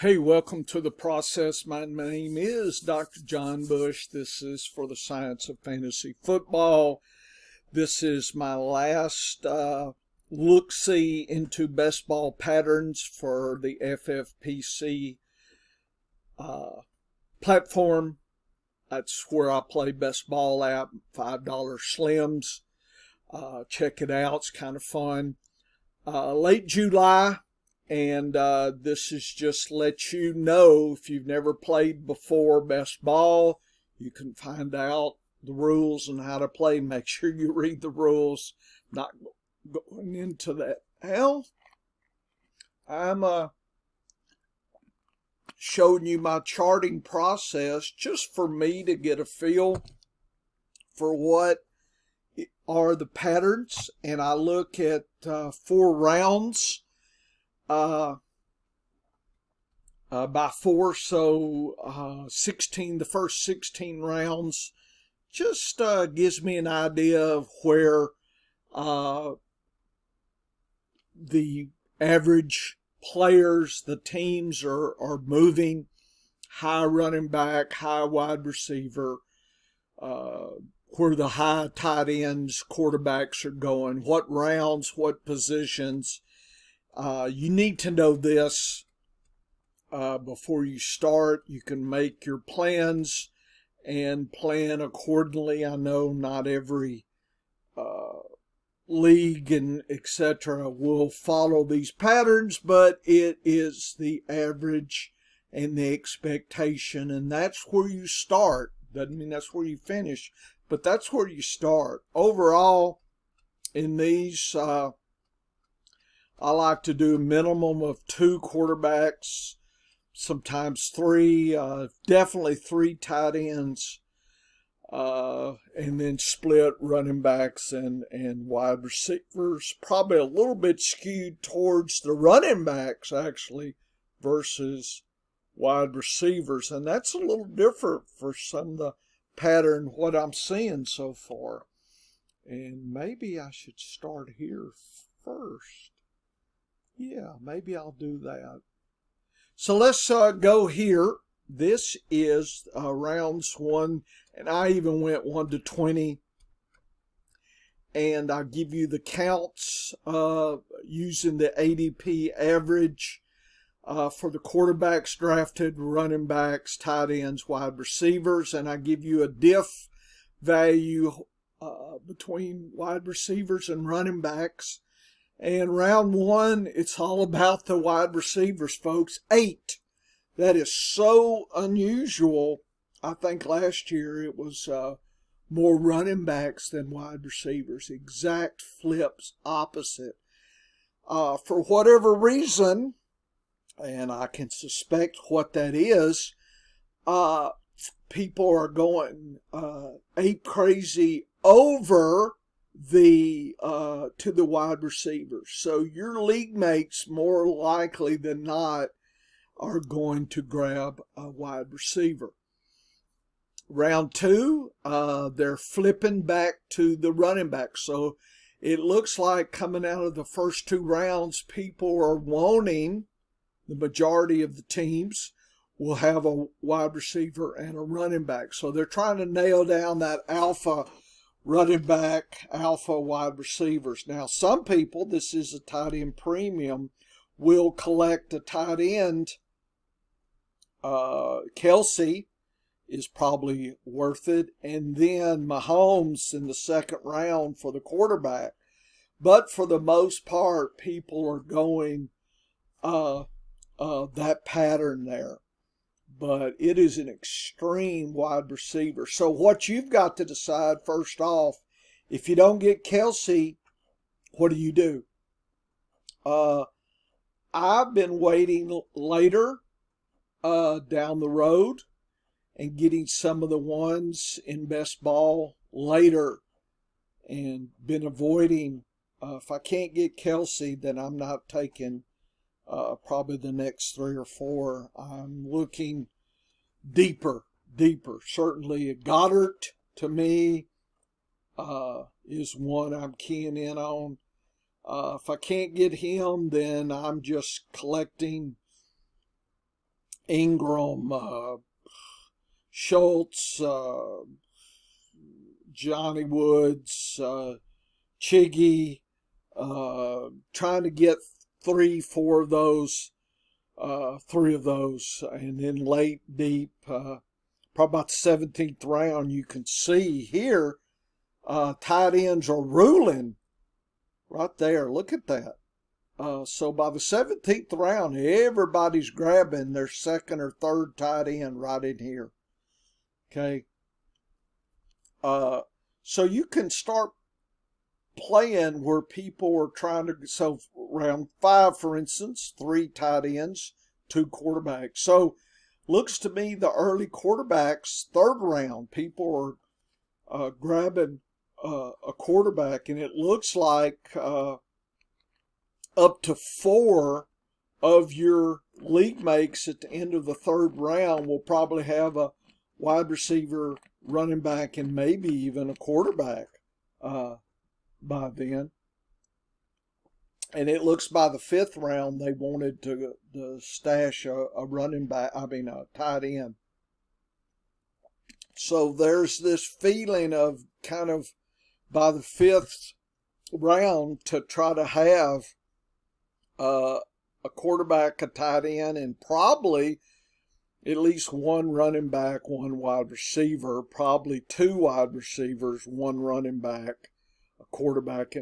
Hey, welcome to the process. My name is Dr. John Bush. This is for the Science of Fantasy Football. This is my last look-see into best ball patterns for the FFPC platform. That's where I play best ball at, $5 slims. Check it out. It's kind of fun. Late July. And this is just let you know, if you've never played before best ball, you can find out the rules and how to play. Make sure you read the rules. Not going into that. Hell, I'm showing you my charting process just for me to get a feel for what are the patterns. And I look at 4 rounds. By 4, so 16, the first 16 rounds just gives me an idea of where the average players, the teams are moving. High running back, high wide receiver, where the high tight ends, quarterbacks are going, what rounds, what positions. You need to know this before you start. You can make your plans and plan accordingly. I know not every league and etc. will follow these patterns, but it is the average and the expectation, and that's where you start. Doesn't mean that's where you finish, but that's where you start. Overall, in these I like to do a minimum of 2 quarterbacks, sometimes 3, definitely 3 tight ends, and then split running backs and wide receivers. Probably a little bit skewed towards the running backs, actually, versus wide receivers. And that's a little different for some of the pattern, what I'm seeing so far. And maybe I should start here first. Yeah, maybe I'll do that. So let's go here. This is rounds 1, and I even went 1 to 20. And I'll give you the counts using the ADP average for the quarterbacks drafted, running backs, tight ends, wide receivers. And I give you a diff value between wide receivers and running backs. And round 1, it's all about the wide receivers, folks. 8. That is so unusual. I think last year it was more running backs than wide receivers. Exact flips, opposite. For whatever reason, and I can suspect what that is, people are going ape crazy over the to the wide receivers. So your league mates, more likely than not, are going to grab a wide receiver. Round 2, they're flipping back to the running back. So it looks like coming out of the first 2 rounds, people are wanting, the majority of the teams will have a wide receiver and a running back. So they're trying to nail down that alpha running back, alpha wide receivers. Now, some people, this is a tight end premium, will collect a tight end. Kelsey is probably worth it. And then Mahomes in the 2nd round for the quarterback. But for the most part, people are going that pattern there. But it is an extreme wide receiver. So what you've got to decide first off, if you don't get Kelsey, what do? I've been waiting later down the road and getting some of the ones in best ball later and been avoiding. If I can't get Kelsey, then I'm not taking probably the next 3 or 4. I'm looking deeper. Certainly Goddard, to me, is one I'm keying in on. If I can't get him, then I'm just collecting Ingram, Schultz, Johnny Woods, Chiggy, trying to get three of those, and then late deep, probably about the 17th round, you can see here, tight ends are ruling right there. Look at that. So by the 17th round, everybody's grabbing their second or third tight end right in here. Okay. So you can start playing where people are trying to, so round 5, for instance, 3 tight ends, 2 quarterbacks. So looks to me the early quarterbacks, 3rd round, people are grabbing a quarterback, and it looks like up to 4 of your league makes at the end of the 3rd round will probably have a wide receiver, running back, and maybe even a quarterback by then. And it looks by the 5th round they wanted to stash a running back, a tight end. So there's this feeling of kind of by the 5th round to try to have a quarterback, a tight end, and probably at least 1 running back, 1 wide receiver, probably 2 wide receivers, 1 running back, a quarterback.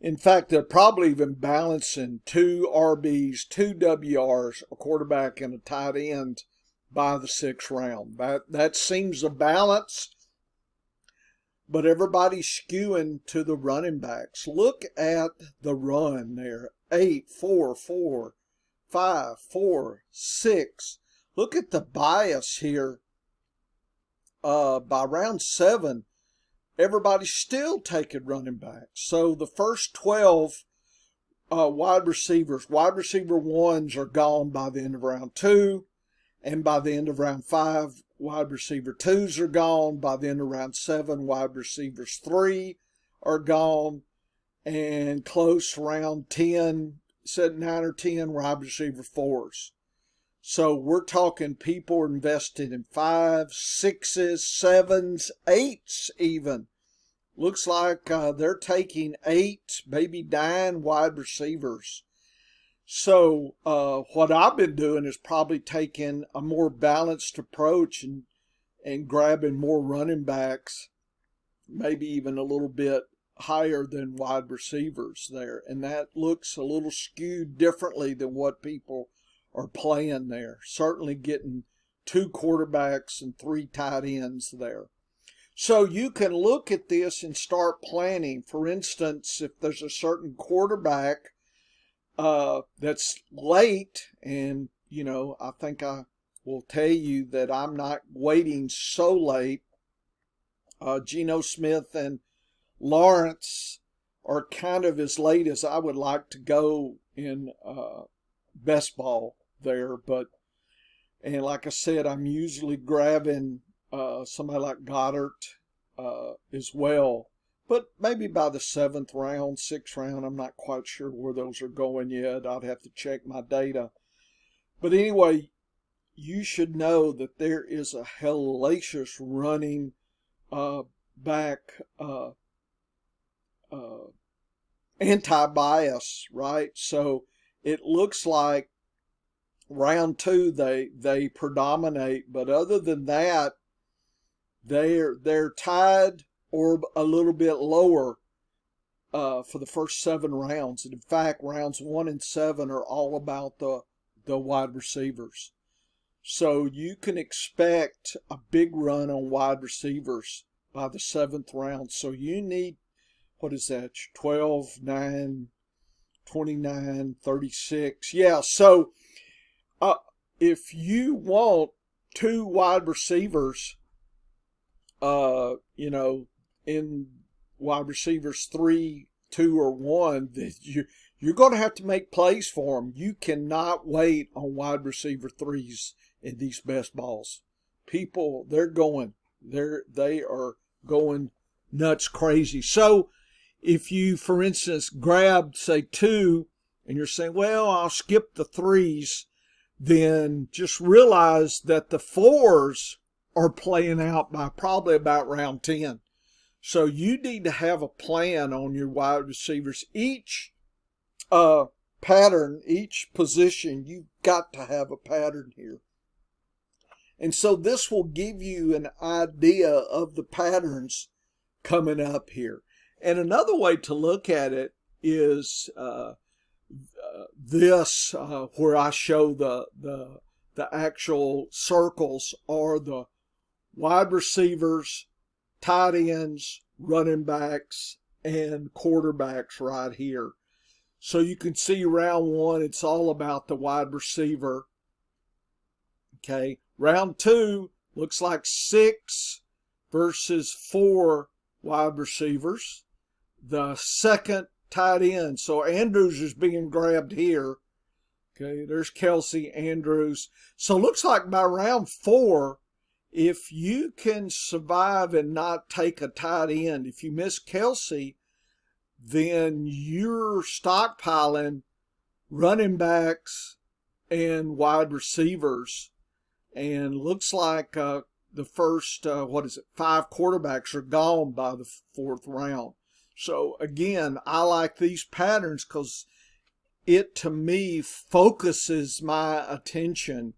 In fact, they're probably even balancing 2 RBs, 2 WRs, a quarterback, and a tight end by the 6th round. That seems a balance, but everybody's skewing to the running backs. Look at the run there. 8, 4, 4, 5, 4, 6. Look at the bias here. By round 7, everybody's still taking running backs. So the first 12 wide receivers, wide receiver 1s are gone by the end of round 2. And by the end of round 5, wide receiver 2s are gone. By the end of round 7, wide receivers 3 are gone. And close round 10, said 9 or 10 wide receiver 4s. So we're talking people are invested in 5s, 6s, 7s, 8s even. Looks like they're taking 8, maybe 9 wide receivers. So what I've been doing is probably taking a more balanced approach and grabbing more running backs, maybe even a little bit higher than wide receivers there. And that looks a little skewed differently than what people are playing there. Certainly getting 2 quarterbacks and 3 tight ends there. So you can look at this and start planning. For instance, if there's a certain quarterback that's late, and I think I will tell you that I'm not waiting so late. Geno Smith and Lawrence are kind of as late as I would like to go in best ball there, and like I said, I'm usually grabbing somebody like Goddard as well, but maybe by the 7th round, 6th round, I'm not quite sure where those are going yet. I'd have to check my data. But anyway, you should know that there is a hellacious running back anti-bias, right? So it looks like round 2 they predominate, but other than that, they're tied or a little bit lower for the first 7 rounds. And in fact, rounds 1 and 7 are all about the wide receivers. So you can expect a big run on wide receivers by the 7th round. So you need, what is that, 12, 9, 29, 36. Yeah, so if you want 2 wide receivers, in wide receivers 3, 2, or 1, you're going to have to make plays for them. You cannot wait on wide receiver 3s in these best balls. People, they are going nuts crazy. So if you, for instance, grab, say, 2, and you're saying, well, I'll skip the 3s, then just realize that the fours are playing out by probably about round 10. So you need to have a plan on your wide receivers. Each pattern, each position, you've got to have a pattern here. And so this will give you an idea of the patterns coming up here. And another way to look at it is this, where I show the actual circles are the wide receivers, tight ends, running backs, and quarterbacks right here. So you can see round 1, it's all about the wide receiver. Okay, round 2 looks like 6 versus 4 wide receivers. The second tight end, so Andrews is being grabbed here. Okay, there's Kelsey, Andrews. So looks like by round 4, if you can survive and not take a tight end, if you miss Kelsey, then you're stockpiling running backs and wide receivers. And looks like the first, 5 quarterbacks are gone by the 4th round. So again, I like these patterns because it, to me, focuses my attention.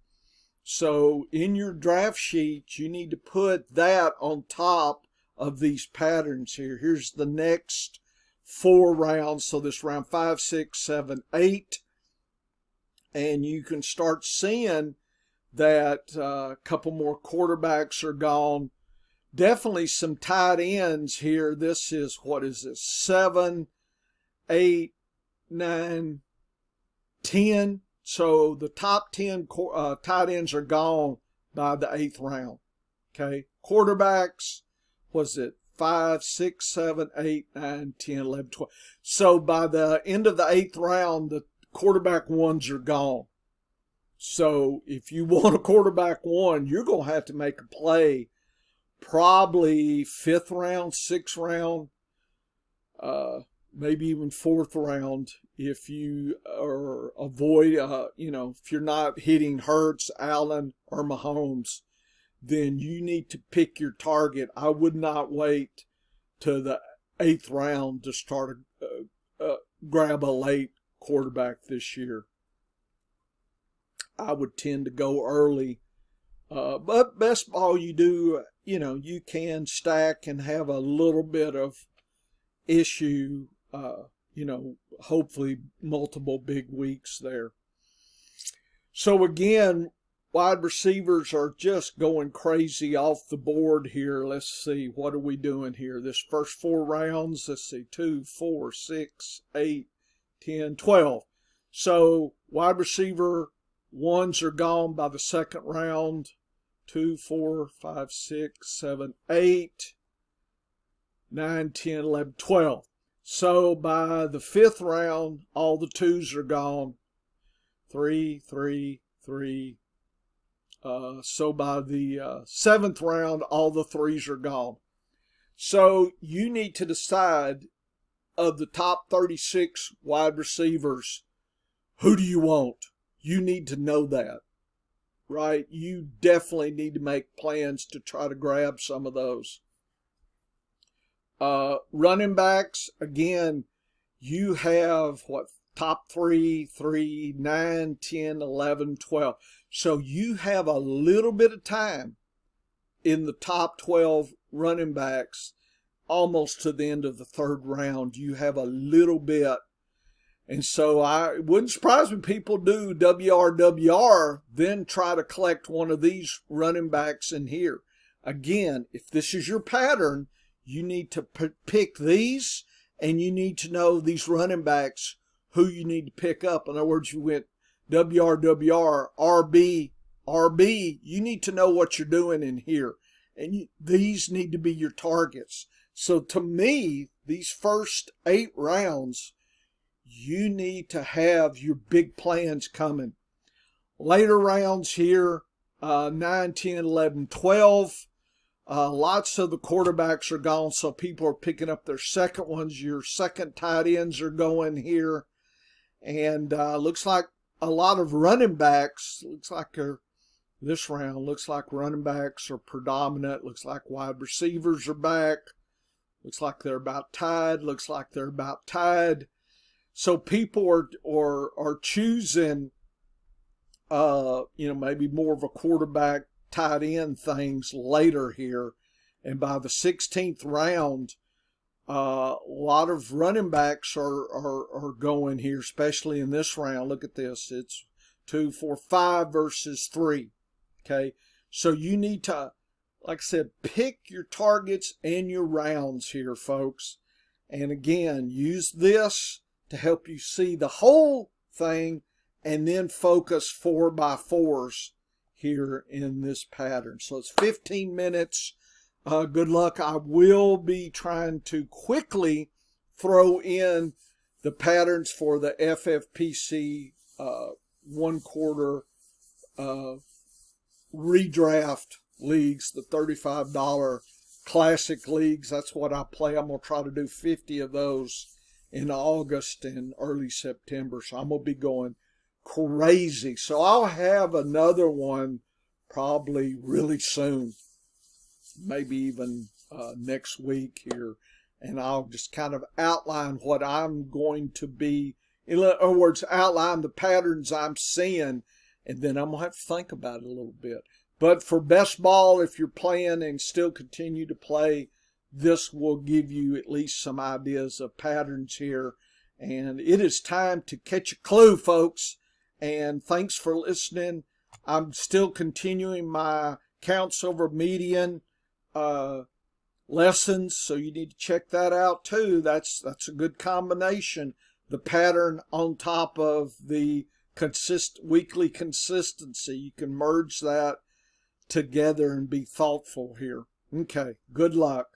So in your draft sheet, you need to put that on top of these patterns here. Here's the next 4 rounds. So this round 5, 6, 7, 8. And you can start seeing that a couple more quarterbacks are gone. Definitely some tight ends here. This is, 7, 8, 9, 10. So the top 10 tight ends are gone by the 8th round. Okay. Quarterbacks, 5, 6, 7, 8, 9, 10, 11, 12. So by the end of the 8th round, the quarterback ones are gone. So if you want a quarterback 1, you're going to have to make a play probably 5th round, 6th round, maybe even 4th round if you are if you're not hitting Hurts, Allen, or Mahomes, then you need to pick your target. I would not wait to the 8th round to start grab a late quarterback this year. I would tend to go early. But best ball, you do, you can stack and have a little bit of issue, hopefully multiple big weeks there. So again, wide receivers are just going crazy off the board here. Let's see, what are we doing here? This first 4 rounds, let's see, 2, 4, 6, 8, 10, 12. So wide receiver 1s are gone by the 2nd round. 2, 4, 5, 6, 7, 8, 9, 10, 11, 12. So by the 5th round, all the 2s are gone. 3, 3, 3. So by the 7th round, all the 3s are gone. So you need to decide, of the top 36 wide receivers, who do you want? You need to know that, right? You definitely need to make plans to try to grab some of those. Running backs, again, you have top 3, 3, 9, 10, 11, 12. So you have a little bit of time in the top 12 running backs, almost to the end of the 3rd round. You have a little bit. And so it wouldn't surprise me people do WRWR, then try to collect one of these running backs in here. Again, if this is your pattern, you need to pick these, and you need to know these running backs, who you need to pick up. In other words, you went WRWR, RB, you need to know what you're doing in here. And these need to be your targets. So to me, these first 8 rounds, you need to have your big plans coming. Later rounds here, 9, 10, 11, 12. Lots of the quarterbacks are gone, so people are picking up their second ones. Your second tight ends are going here. And looks like a lot of running backs, looks like this round, looks like running backs are predominant. Looks like wide receivers are back. Looks like they're about tied. Looks like they're about tied. So people are choosing, maybe more of a quarterback, tight end things later here. And by the 16th round, a lot of running backs are going here, especially in this round. Look at this. It's 2, 4, 5 versus 3. Okay. So you need to, like I said, pick your targets and your rounds here, folks. And again, use this to help you see the whole thing and then focus 4x4s here in this pattern. So it's 15 minutes. Good luck. I will be trying to quickly throw in the patterns for the FFPC 1/4 redraft leagues, the $35 classic leagues. That's what I play. I'm going to try to do 50 of those in August and early September. So I'm going to be going crazy. So I'll have another one probably really soon, maybe even next week here. And I'll just kind of outline what I'm going to be, in other words, outline the patterns I'm seeing, and then I'm going to have to think about it a little bit. But for best ball, if you're playing and still continue to play, this will give you at least some ideas of patterns here. And it is time to catch a clue, folks. And thanks for listening. I'm still continuing my counts over median lessons, so you need to check that out too. That's a good combination. The pattern on top of the weekly consistency. You can merge that together and be thoughtful here. Okay, good luck.